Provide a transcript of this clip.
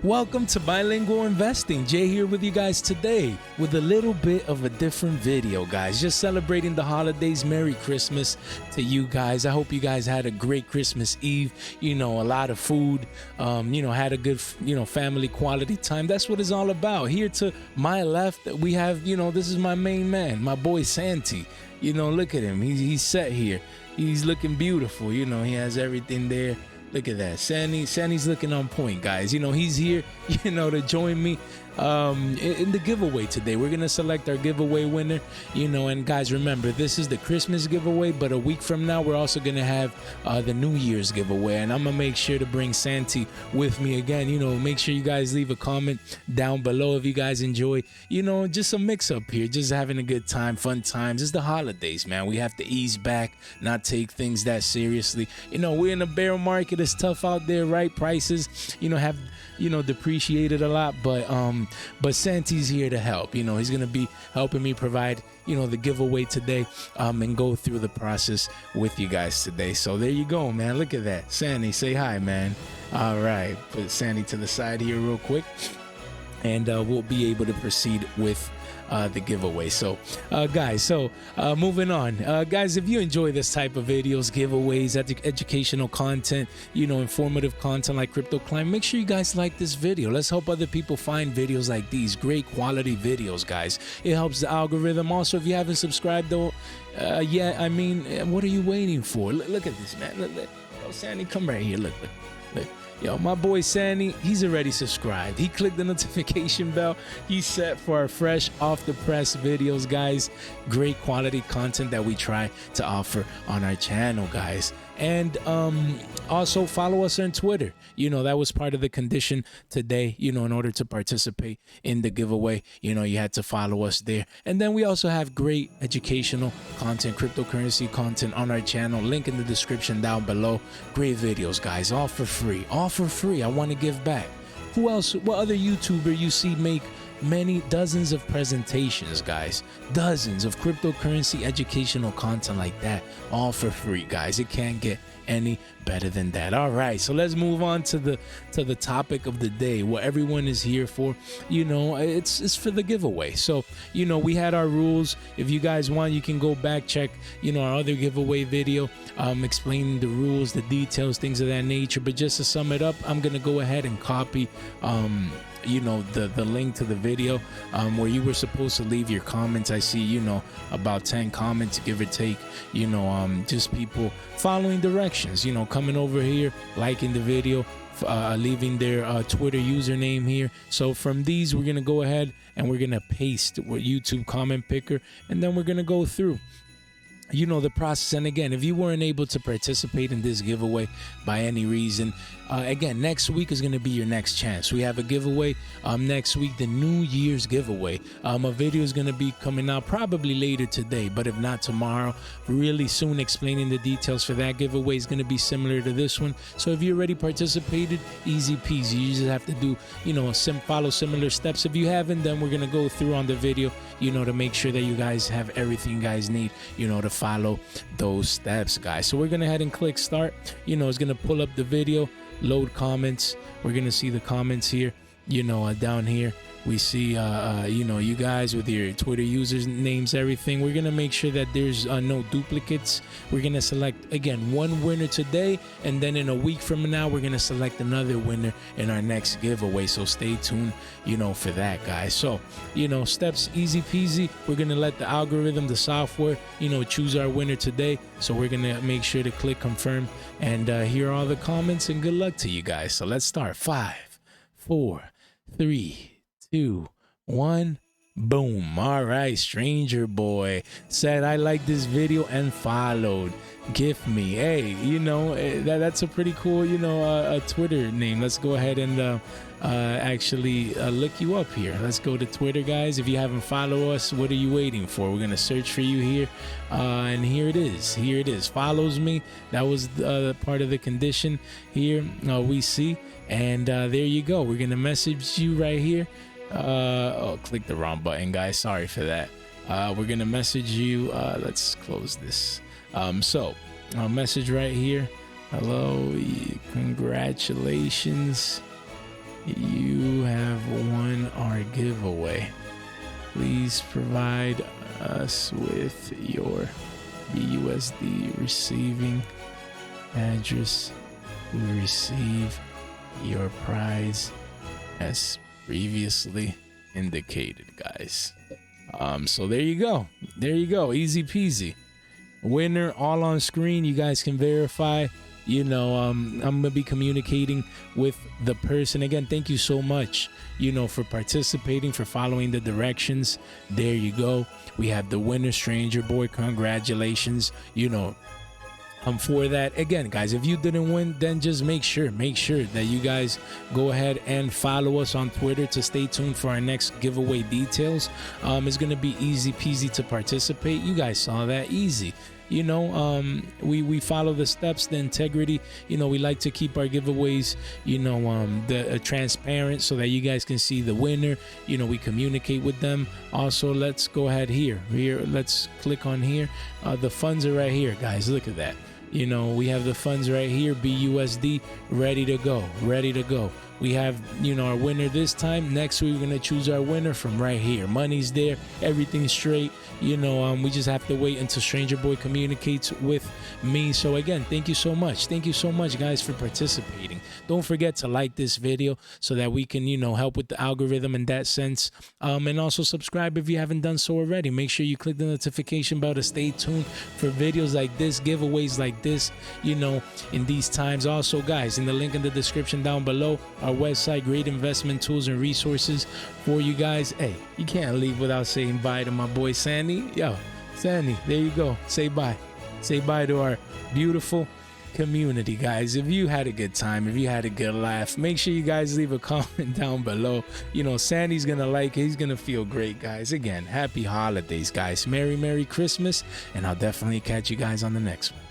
Welcome to Bilingual Investing. Jay here with you guys today with a little bit of a different video, guys. Just celebrating the holidays. Merry Christmas to you guys. I hope you guys had a great Christmas Eve. A lot of food, had a good, family quality time. That's what it's all about. Here to my left, we have, this is my main man, my boy Santi. Look at him. He's set here. He's looking beautiful. He has everything there. Look at that. Sandy's looking on point, guys. He's here, to join me in the giveaway today. We're going to select our giveaway winner, and guys, remember, this is the Christmas giveaway, but a week from now, we're also going to have the New Year's giveaway, and I'm going to make sure to bring Santi with me again. Make sure you guys leave a comment down below if you guys enjoy, just a mix up here, just having a good time, fun times. It's the holidays, man. We have to ease back, not take things that seriously. We're in a bear market. It's tough out there, right? Prices, have depreciated a lot, but Santi's here to help. He's gonna be helping me provide the giveaway today, and go through the process with you guys today. So there you go, man. Look at that. Santi, say hi, man. All right, put Santi to the side here real quick, and we'll be able to proceed with the giveaway. So guys, moving on, guys, if you enjoy this type of videos, giveaways, educational content, informative content like Crypto Climb, make sure you guys like this video. Let's help other people find videos like these, great quality videos, guys. It helps the algorithm. Also, if you haven't subscribed though, what are you waiting for? Look at this, man. Look. Yo, Sandy, come right here. Look. Yo, my boy Sandy, he's already subscribed. He clicked the notification bell. He's set for our fresh off the press videos, guys. Great quality content that we try to offer on our channel, guys. And also follow us on Twitter. That was part of the condition today, in order to participate in the giveaway, you had to follow us there. And then we also have great educational content, cryptocurrency content on our channel. Link in the description down below. Great videos, guys, all for free. I want to give back. Who else? What other YouTuber you see make many dozens of presentations, guys? Dozens of cryptocurrency educational content like that, all for free, guys. It can't get any better than that. All right, so let's move on to the topic of the day, what everyone is here for. It's for the giveaway. So we had our rules. If you guys want, you can go back, check our other giveaway video, explaining the rules, the details, things of that nature. But just to sum it up, I'm gonna go ahead and copy the link to the video where you were supposed to leave your comments. I see about 10 comments, give or take, just people following directions, coming over here, liking the video, leaving their Twitter username here. So from these, we're gonna go ahead and we're gonna paste what YouTube comment picker, and then we're gonna go through the process. And again, if you weren't able to participate in this giveaway by any reason, again, next week is going to be your next chance. We have a giveaway next week, the New Year's giveaway. A video is going to be coming out probably later today, but if not tomorrow, really soon, explaining the details for that giveaway. Is going to be similar to this one. So if you already participated, easy peasy. You just have to do follow similar steps. If you haven't, then we're going to go through on the video to make sure that you guys have everything you guys need to follow those steps, guys. So we're gonna head and click start. It's gonna pull up the video, load comments. We're gonna see the comments here. Down here we see you guys with your Twitter users names, everything. We're gonna make sure that there's no duplicates. We're gonna select again one winner today, and then in a week from now we're gonna select another winner in our next giveaway. So stay tuned for that, guys. So steps easy peasy. We're gonna let the algorithm, the software, choose our winner today. So we're gonna make sure to click confirm, and here are all the comments, and good luck to you guys. So let's start. 5, 4, 3, 2, 1. Boom. All right, Stranger Boy said, I like this video and followed. Gift me. Hey, that's a pretty cool a Twitter name. Let's go ahead and actually look you up here. Let's go to Twitter, guys. If you haven't followed us, what are you waiting for? We're gonna search for you here, and here it is. Follows me. That was part of the condition here. We see, and there you go. We're gonna message you right here. Click the wrong button, guys. Sorry for that. We're gonna message you. Let's close this. Message right here. Hello, congratulations. You have won our giveaway. Please provide us with your BUSD receiving address to receive your prize as previously indicated, guys. So there you go. Easy peasy. Winner all on screen. You guys can verify. I'm gonna be communicating with the person again. Thank you so much, for participating, for following the directions. There you go. We have the winner, Stranger Boy. Congratulations. For that, again, guys, if you didn't win, then just make sure that you guys go ahead and follow us on Twitter to stay tuned for our next giveaway details. It's gonna be easy peasy to participate. You guys saw that. Easy. We follow the steps, the integrity. We like to keep our giveaways transparent so that you guys can see the winner. We communicate with them. Also, let's go ahead here let's click on here. The funds are right here, guys. Look at that. We have the funds right here, BUSD, ready to go. We have, our winner this time. Next week, we're going to choose our winner from right here. Money's there. Everything's straight. We just have to wait until Stranger Boy communicates with me. So again, thank you so much. Thank you so much, guys, for participating. Don't forget to like this video so that we can, help with the algorithm in that sense. And also subscribe if you haven't done so already. Make sure you click the notification bell to stay tuned for videos like this, giveaways like this, in these times. Also, guys, in the link in the description down below, our website, great investment tools and resources for you guys. Hey, you can't leave without saying bye to my boy Sandy. Yo, Sandy, there you go. Say bye to our beautiful community, guys. If you had a good time, if you had a good laugh, make sure you guys leave a comment down below. Sandy's gonna like it. He's gonna feel great, guys. Again, happy holidays, guys. Merry Christmas, and I'll definitely catch you guys on the next one.